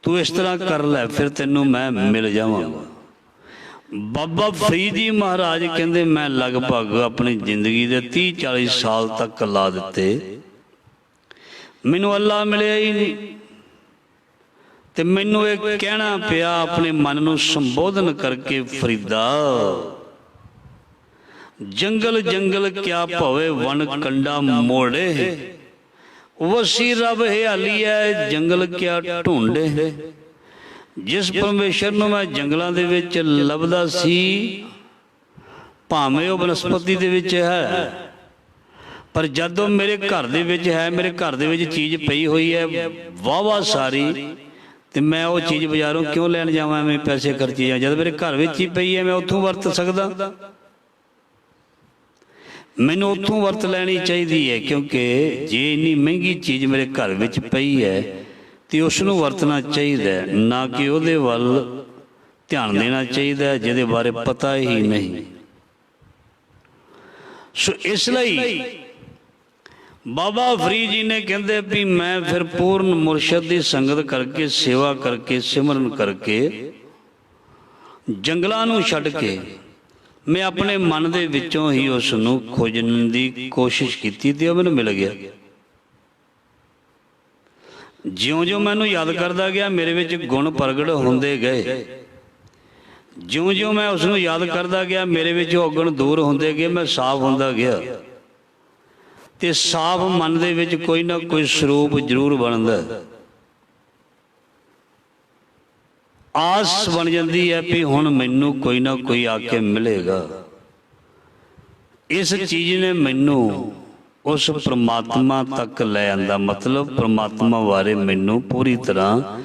ਤੂੰ ਇਸ ਤਰ੍ਹਾਂ ਕਰ ਲੈ, ਫਿਰ ਤੈਨੂੰ ਮੈਂ ਮਿਲ ਜਾਵਾਂਗਾ। ਬਾਬਾ ਫਰੀਦ ਜੀ ਮਹਾਰਾਜ ਕਹਿੰਦੇ ਮੈਂ ਲਗਭਗ ਆਪਣੀ ਜ਼ਿੰਦਗੀ ਦੇ 30-40 ਸਾਲ ਤੱਕ ਲਾ ਦਿੱਤੇ, ਮੈਨੂੰ ਅੱਲਾ ਮਿਲਿਆ ਹੀ ਨਹੀਂ। ਤੇ ਮੈਨੂੰ ਇਹ ਕਹਿਣਾ ਪਿਆ ਆਪਣੇ ਮਨ ਨੂੰ ਸੰਬੋਧਨ ਕਰਕੇ, ਫਰੀਦਾ ਜੰਗਲ ਜੰਗਲ ਕਿਆ ਭਵੇ ਵਣ ਕੰਡਾ ਮੋੜੇ, ਵਸੀ ਰੱਬ ਹਿਆਲੀ ਹੈ ਜੰਗਲ ਕਿਆ ਢੂੰਡੇ। ਜਿਸ ਪਰਮੇਸ਼ਰ ਨੂੰ ਮੈਂ ਜੰਗਲਾਂ ਦੇ ਵਿੱਚ ਲੱਭਦਾ ਸੀ, ਭਾਵੇਂ ਉਹ ਬਨਸਪਤੀ ਦੇ ਵਿੱਚ ਹੈ, ਪਰ ਜਦੋਂ ਮੇਰੇ ਘਰ ਦੇ ਵਿੱਚ ਹੈ, ਮੇਰੇ ਘਰ ਦੇ ਵਿੱਚ ਚੀਜ਼ ਪਈ ਹੋਈ ਹੈ ਵਾਹਵਾ ਸਾਰੀ, ਤੇ ਮੈਂ ਉਹ ਚੀਜ਼ ਬਾਜ਼ਾਰੋਂ ਕਿਉਂ ਲੈਣ ਜਾਵਾਂ, ਐਵੇਂ ਪੈਸੇ ਖਰਚੀ ਜਾਂ, ਜਦ ਮੇਰੇ ਘਰ ਵਿੱਚ ਹੀ ਪਈ ਹੈ ਮੈਂ ਉੱਥੋਂ ਵਰਤ ਸਕਦਾ। ਮੈਨੂੰ ਉੱਥੋਂ ਵਰਤ ਲੈਣੀ ਚਾਹੀਦੀ ਹੈ, ਕਿਉਂਕਿ ਜੇ ਇੰਨੀ ਮਹਿੰਗੀ ਚੀਜ਼ ਮੇਰੇ ਘਰ ਵਿੱਚ ਪਈ ਹੈ ਤੇ ਉਸ ਨੂੰ ਵਰਤਣਾ ਚਾਹੀਦਾ, ਨਾ ਕਿ ਉਹਦੇ ਵੱਲ ਧਿਆਨ ਦੇਣਾ ਚਾਹੀਦਾ ਜਿਹਦੇ ਬਾਰੇ ਪਤਾ ਹੀ ਨਹੀਂ। ਸੋ ਇਸ ਲਈ ਬਾਬਾ ਫਰੀਦ ਜੀ ਨੇ ਕਹਿੰਦੇ ਵੀ ਮੈਂ ਫਿਰ ਪੂਰਨ ਮੁਰਸ਼ਦ ਦੀ ਸੰਗਤ ਕਰਕੇ, ਸੇਵਾ ਕਰਕੇ, ਸਿਮਰਨ ਕਰਕੇ, ਜੰਗਲਾਂ ਨੂੰ ਛੱਡ ਕੇ ਮੈਂ ਆਪਣੇ ਮਨ ਦੇ ਵਿੱਚੋਂ ਹੀ ਉਸ ਨੂੰ ਖੋਜਣ ਦੀ ਕੋਸ਼ਿਸ਼ ਕੀਤੀ ਤੇ ਉਹ ਮੈਨੂੰ ਮਿਲ ਗਿਆ। ਜਿਉਂ-ਜਿਉਂ ਮੈਨੂੰ ਯਾਦ ਕਰਦਾ ਗਿਆ ਮੇਰੇ ਵਿੱਚ ਗੁਣ ਪ੍ਰਗਟ ਹੁੰਦੇ ਗਏ। ਜਿਉਂ-ਜਿਉਂ ਮੈਂ ਉਸ ਨੂੰ ਯਾਦ ਕਰਦਾ ਗਿਆ ਮੇਰੇ ਵਿੱਚ ਔਗਣ ਦੂਰ ਹੁੰਦੇ ਗਏ। ਮੈਂ ਸਾਫ਼ ਹੁੰਦਾ ਗਿਆ ਤੇ ਸਾਫ਼ ਮਨ ਦੇ ਵਿੱਚ ਕੋਈ ਨਾ ਕੋਈ ਸਰੂਪ ਜ਼ਰੂਰ ਬਣਦਾ। ਆਸ ਬਣ ਜਾਂਦੀ ਹੈ ਵੀ ਹੁਣ ਮੈਨੂੰ ਕੋਈ ਨਾ ਕੋਈ ਆ ਕੇ ਮਿਲੇਗਾ। ਇਸ ਚੀਜ਼ ਨੇ ਮੈਨੂੰ ਉਸ ਪ੍ਰਮਾਤਮਾ ਤੱਕ ਲੈ ਆਂਦਾ, ਮਤਲਬ ਪ੍ਰਮਾਤਮਾ ਬਾਰੇ ਮੈਨੂੰ ਪੂਰੀ ਤਰ੍ਹਾਂ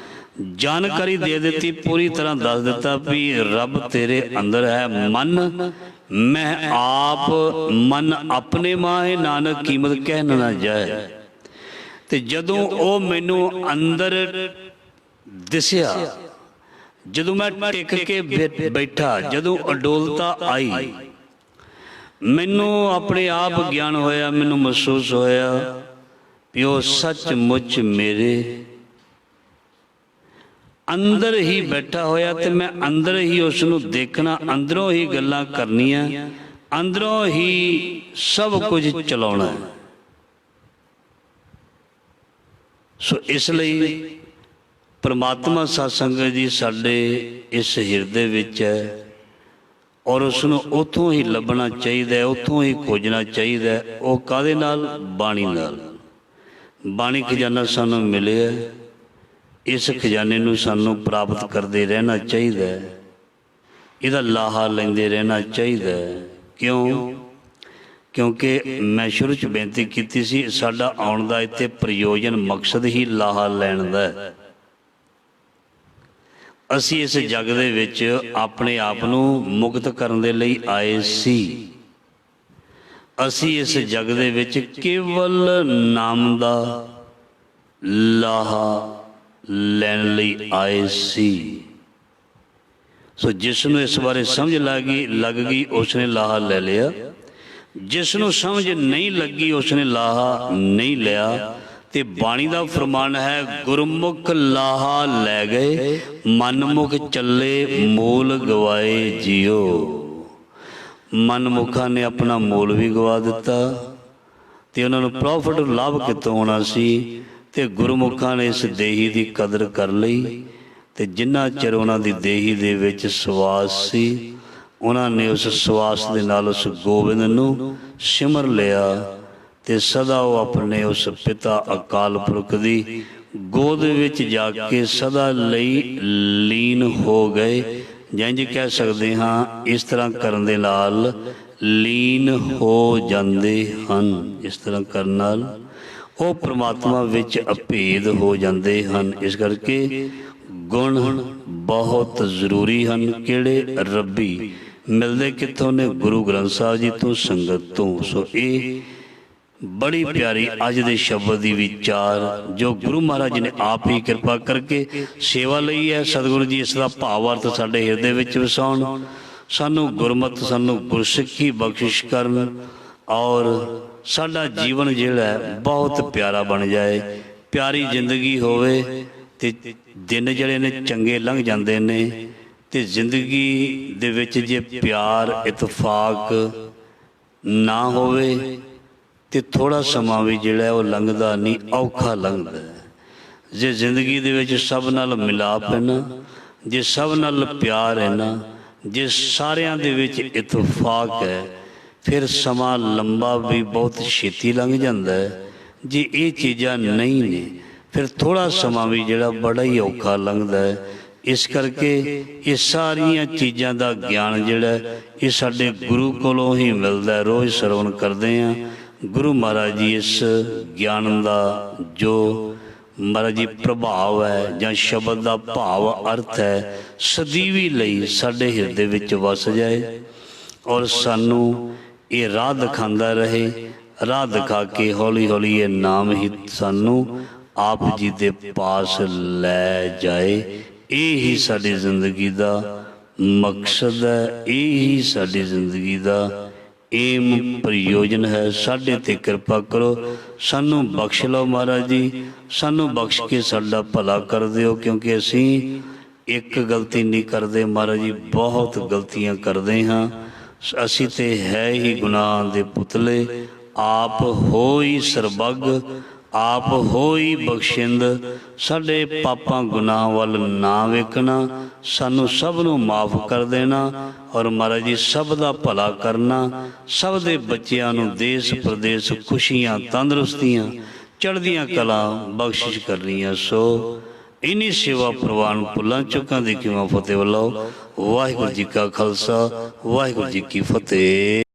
ਜਾਣਕਾਰੀ ਦੇ ਦਿੱਤੀ, ਪੂਰੀ ਤਰ੍ਹਾਂ ਦੱਸ ਦਿੱਤਾ ਵੀ ਰੱਬ ਤੇਰੇ ਅੰਦਰ ਹੈ। ਮਨ ਮੈਂ ਆਪ, ਮਨ ਆਪਣੇ ਮਾਹੇ ਨਾਨਕ ਕੀਮਤ ਕਹਿ ਨਾ ਜਾਏ। ਤੇ ਜਦੋਂ ਉਹ ਮੈਨੂੰ ਅੰਦਰ ਦਿਸਿਆ, ਜਦੋਂ ਮੈਂ ਟਿਕ ਕੇ ਬੈਠਾ, ਜਦੋਂ ਅਡੋਲਤਾ ਆਈ, ਮੈਨੂੰ ਆਪਣੇ ਆਪ ਗਿਆਨ ਹੋਇਆ, ਮੈਨੂੰ ਮਹਿਸੂਸ ਹੋਇਆ ਵੀ ਉਹ ਸੱਚਮੁੱਚ ਮੇਰੇ ਅੰਦਰ ਹੀ ਬੈਠਾ ਹੋਇਆ ਤੇ ਮੈਂ ਅੰਦਰ ਹੀ ਉਸ ਨੂੰ ਦੇਖਣਾ, ਅੰਦਰੋਂ ਹੀ ਗੱਲਾਂ ਕਰਨੀਆਂ, ਅੰਦਰੋਂ ਹੀ ਸਭ ਕੁਝ ਚਲਾਉਣਾ। ਸੋ ਇਸ ਲਈ ਪ੍ਰਮਾਤਮਾ ਸਤ ਸੰਗਤ ਜੀ ਸਾਡੇ ਇਸ ਹਿਰਦੇ ਵਿੱਚ ਹੈ, ਔਰ ਉਸ ਨੂੰ ਉੱਥੋਂ ਹੀ ਲੱਭਣਾ ਚਾਹੀਦਾ ਹੈ, ਉੱਥੋਂ ਹੀ ਖੋਜਣਾ ਚਾਹੀਦਾ ਹੈ। ਉਹ ਕਾਹਦੇ ਨਾਲ? ਬਾਣੀ ਨਾਲ। ਬਾਣੀ ਖਜ਼ਾਨਾ ਸਾਨੂੰ ਮਿਲਿਆ, ਇਸ ਖਜ਼ਾਨੇ ਨੂੰ ਸਾਨੂੰ ਪ੍ਰਾਪਤ ਕਰਦੇ ਰਹਿਣਾ ਚਾਹੀਦਾ ਹੈ, ਇਹਦਾ ਲਾਹਾ ਲੈਂਦੇ ਰਹਿਣਾ ਚਾਹੀਦਾ ਹੈ। ਕਿਉਂ? ਕਿਉਂਕਿ ਮੈਂ ਸ਼ੁਰੂ 'ਚ ਬੇਨਤੀ ਕੀਤੀ ਸੀ, ਸਾਡਾ ਆਉਣ ਦਾ ਇੱਥੇ ਪ੍ਰਯੋਜਨ, ਮਕਸਦ ਹੀ ਲਾਹਾ ਲੈਣ ਦਾ ਹੈ। ਅਸੀਂ ਇਸ ਜੱਗ ਦੇ ਵਿੱਚ ਆਪਣੇ ਆਪ ਨੂੰ ਮੁਕਤ ਕਰਨ ਦੇ ਲਈ ਆਏ ਸੀ। ਅਸੀਂ ਇਸ ਜੱਗ ਦੇ ਵਿੱਚ ਕੇਵਲ ਨਾਮ ਦਾ ਲਾਹਾ ਲੈਣ ਲਈ ਆਏ ਸੀ। ਸੋ ਜਿਸ ਨੂੰ ਇਸ ਬਾਰੇ ਸਮਝ ਲੱਗ ਗਈ ਉਸਨੇ ਲਾਹਾ ਲੈ ਲਿਆ, ਜਿਸ ਨੂੰ ਸਮਝ ਨਹੀਂ ਲੱਗੀ ਉਸਨੇ ਲਾਹਾ ਨਹੀਂ ਲਿਆ। ਤੇ ਬਾਣੀ ਦਾ ਫਰਮਾਨ ਹੈ, ਗੁਰਮੁਖ ਲਾਹਾ ਲੈ ਗਏ, ਮਨਮੁਖ ਚੱਲੇ ਮੂਲ ਗਵਾਏ ਜਿਉ। ਮਨਮੁਖਾਂ ਨੇ ਆਪਣਾ ਮੂਲ ਵੀ ਗਵਾ ਦਿੱਤਾ ਤੇ ਉਹਨਾਂ ਨੂੰ ਪ੍ਰੋਫਿਟ ਲਾਭ ਕਿੱਥੋਂ ਹੋਣਾ ਸੀ, ਤੇ ਗੁਰਮੁਖਾਂ ਨੇ ਇਸ ਦੇਹੀ ਦੀ ਕਦਰ ਕਰ ਲਈ। ਤੇ ਜਿੰਨਾ ਚਿਰ ਉਹਨਾਂ ਦੀ ਦੇਹੀ ਦੇ ਵਿੱਚ ਸਵਾਸ ਸੀ, ਉਹਨਾਂ ਨੇ ਉਸ ਸਵਾਸ ਦੇ ਨਾਲ ਉਸ ਗੋਬਿੰਦ ਨੂੰ ਸਿਮਰ ਲਿਆ ਤੇ ਸਦਾ ਉਹ ਆਪਣੇ ਉਸ ਪਿਤਾ ਅਕਾਲ ਪੁਰਖ ਦੀ ਗੋਦ ਵਿੱਚ ਜਾ ਕੇ ਸਦਾ ਲਈ ਲੀਨ ਹੋ ਗਏ। ਜਿੰਝ ਕਹਿ ਸਕਦੇ ਹਾਂ, ਇਸ ਤਰ੍ਹਾਂ ਕਰਨ ਦੇ ਨਾਲ ਲੀਨ ਹੋ ਜਾਂਦੇ ਹਨ। ਇਸ ਤਰ੍ਹਾਂ ਕਰਨ ਨਾਲ ਉਹ ਪ੍ਰਮਾਤਮਾ ਵਿੱਚ ਅਭੇਦ ਹੋ ਜਾਂਦੇ ਹਨ। ਇਸ ਕਰਕੇ ਗੁਣ ਬਹੁਤ ਜ਼ਰੂਰੀ ਹਨ। ਕਿਹੜੇ? ਰੱਬੀ। ਮਿਲਦੇ ਕਿੱਥੋਂ ਨੇ? ਗੁਰੂ ਗ੍ਰੰਥ ਸਾਹਿਬ ਜੀ ਤੋਂ, ਸੰਗਤ ਤੋਂ। ਸੋ ਇਹ ਬੜੀ ਪਿਆਰੀ ਅੱਜ ਦੇ ਸ਼ਬਦ ਦੀ ਵਿਚਾਰ ਜੋ ਗੁਰੂ ਮਹਾਰਾਜ ਜੀ ਨੇ ਆਪ ਹੀ ਕਿਰਪਾ ਕਰਕੇ ਸੇਵਾ ਲਈ ਹੈ। ਸਤਿਗੁਰੂ ਜੀ ਇਸ ਦਾ ਭਾਵ ਅਰਥ ਸਾਡੇ ਹਿਰਦੇ ਵਿੱਚ ਵਸਾਉਣ, ਸਾਨੂੰ ਗੁਰਮਤਿ, ਸਾਨੂੰ ਗੁਰਸਿੱਖੀ ਬਖਸ਼ਿਸ਼ ਕਰਨ, ਔਰ ਸਾਡਾ ਜੀਵਨ ਜਿਹੜਾ ਹੈ ਬਹੁਤ ਪਿਆਰਾ ਬਣ ਜਾਏ, ਪਿਆਰੀ ਜ਼ਿੰਦਗੀ ਹੋਵੇ। ਤੇ ਦਿਨ ਜਿਹੜੇ ਨੇ ਚੰਗੇ ਲੰਘ ਜਾਂਦੇ ਨੇ, ਤੇ ਜ਼ਿੰਦਗੀ ਦੇ ਵਿੱਚ ਜੇ ਪਿਆਰ ਇਤਫਾਕ ਨਾ ਹੋਵੇ ਤੇ ਥੋੜ੍ਹਾ ਸਮਾਂ ਵੀ ਜਿਹੜਾ ਉਹ ਲੰਘਦਾ ਨਹੀਂ, ਔਖਾ ਲੰਘਦਾ ਹੈ। ਜੇ ਜ਼ਿੰਦਗੀ ਦੇ ਵਿੱਚ ਸਭ ਨਾਲ ਮਿਲਾਪ ਹੈ ਨਾ, ਜੇ ਸਭ ਨਾਲ ਪਿਆਰ ਹੈ ਨਾ, ਜੇ ਸਾਰਿਆਂ ਦੇ ਵਿੱਚ ਇਤਫਾਕ ਹੈ, ਫਿਰ ਸਮਾਂ ਲੰਬਾ ਵੀ ਬਹੁਤ ਛੇਤੀ ਲੰਘ ਜਾਂਦਾ ਹੈ। ਜੇ ਇਹ ਚੀਜ਼ਾਂ ਨਹੀਂ ਨੇ, ਫਿਰ ਥੋੜ੍ਹਾ ਸਮਾਂ ਵੀ ਜਿਹੜਾ ਬੜਾ ਹੀ ਔਖਾ ਲੰਘਦਾ ਹੈ। ਇਸ ਕਰਕੇ ਇਹ ਸਾਰੀਆਂ ਚੀਜ਼ਾਂ ਦਾ ਗਿਆਨ ਜਿਹੜਾ ਇਹ ਸਾਡੇ ਗੁਰੂ ਕੋਲੋਂ ਹੀ ਮਿਲਦਾ। ਰੋਜ਼ ਸਰਵਣ ਕਰਦੇ ਹਾਂ ਗੁਰੂ ਮਹਾਰਾਜ ਜੀ ਇਸ ਗਿਆਨ ਦਾ ਜੋ ਮਹਾਰਾਜ ਜੀ ਪ੍ਰਭਾਵ ਹੈ ਜਾਂ ਸ਼ਬਦ ਦਾ ਭਾਵ ਅਰਥ ਹੈ, ਸਦੀਵੀ ਲਈ ਸਾਡੇ ਹਿਰਦੇ ਵਿੱਚ ਵਸ ਜਾਏ, ਔਰ ਸਾਨੂੰ ਇਹ ਰਾਹ ਦਿਖਾਉਂਦਾ ਰਹੇ। ਰਾਹ ਦਿਖਾ ਕੇ ਹੌਲੀ ਹੌਲੀ ਇਹ ਨਾਮ ਹੀ ਸਾਨੂੰ ਆਪ ਜੀ ਦੇ ਪਾਸ ਲੈ ਜਾਏ। ਇਹ ਹੀ ਸਾਡੀ ਜ਼ਿੰਦਗੀ ਦਾ ਮਕਸਦ ਹੈ, ਇਹ ਹੀ ਸਾਡੀ ਜ਼ਿੰਦਗੀ ਦਾ ਏਮ ਪ੍ਰਯੋਜਨ ਹੈ। ਸਾਡੇ 'ਤੇ ਕਿਰਪਾ ਕਰੋ, ਸਾਨੂੰ ਬਖਸ਼ ਲਓ ਮਹਾਰਾਜ ਜੀ, ਸਾਨੂੰ ਬਖਸ਼ ਕੇ ਸਾਡਾ ਭਲਾ ਕਰ ਦਿਓ, ਕਿਉਂਕਿ ਅਸੀਂ ਇੱਕ ਗਲਤੀ ਨਹੀਂ ਕਰਦੇ ਮਹਾਰਾਜ ਜੀ, ਬਹੁਤ ਗਲਤੀਆਂ ਕਰਦੇ ਹਾਂ। ਅਸੀਂ ਤੇ ਹੈ ਹੀ ਗੁਨਾਹ ਦੇ ਪੁਤਲੇ, ਆਪ ਹੋਈ ਸਰਬੱਗ, ਆਪ ਹੋਈ ਬਖਸ਼ਿੰਦ। ਸਾਡੇ ਪਾਪਾਂ ਗੁਨਾਹ ਵੱਲ ਨਾ ਵੇਖਣਾ, ਸਾਨੂੰ ਸਭ ਨੂੰ ਮਾਫ ਕਰ ਦੇਣਾ, ਔਰ ਮਹਾਰਾਜ ਜੀ ਸਭ ਦਾ ਭਲਾ ਕਰਨਾ, ਸਭ ਦੇ ਬੱਚਿਆਂ ਨੂੰ ਦੇਸ਼ ਪ੍ਰਦੇਸ਼ ਖੁਸ਼ੀਆਂ, ਤੰਦਰੁਸਤੀਆਂ, ਚੜ੍ਹਦੀਆਂ ਕਲਾ ਬਖਸ਼ਿਸ਼ ਕਰਨੀਆਂ। ਸੋ इन्हीं सेवा प्रवान भुलां चुकां दी किवां फतेह वल्लो। वाहिगुरू जी का खालसा वाहिगुरू जी की फतेह।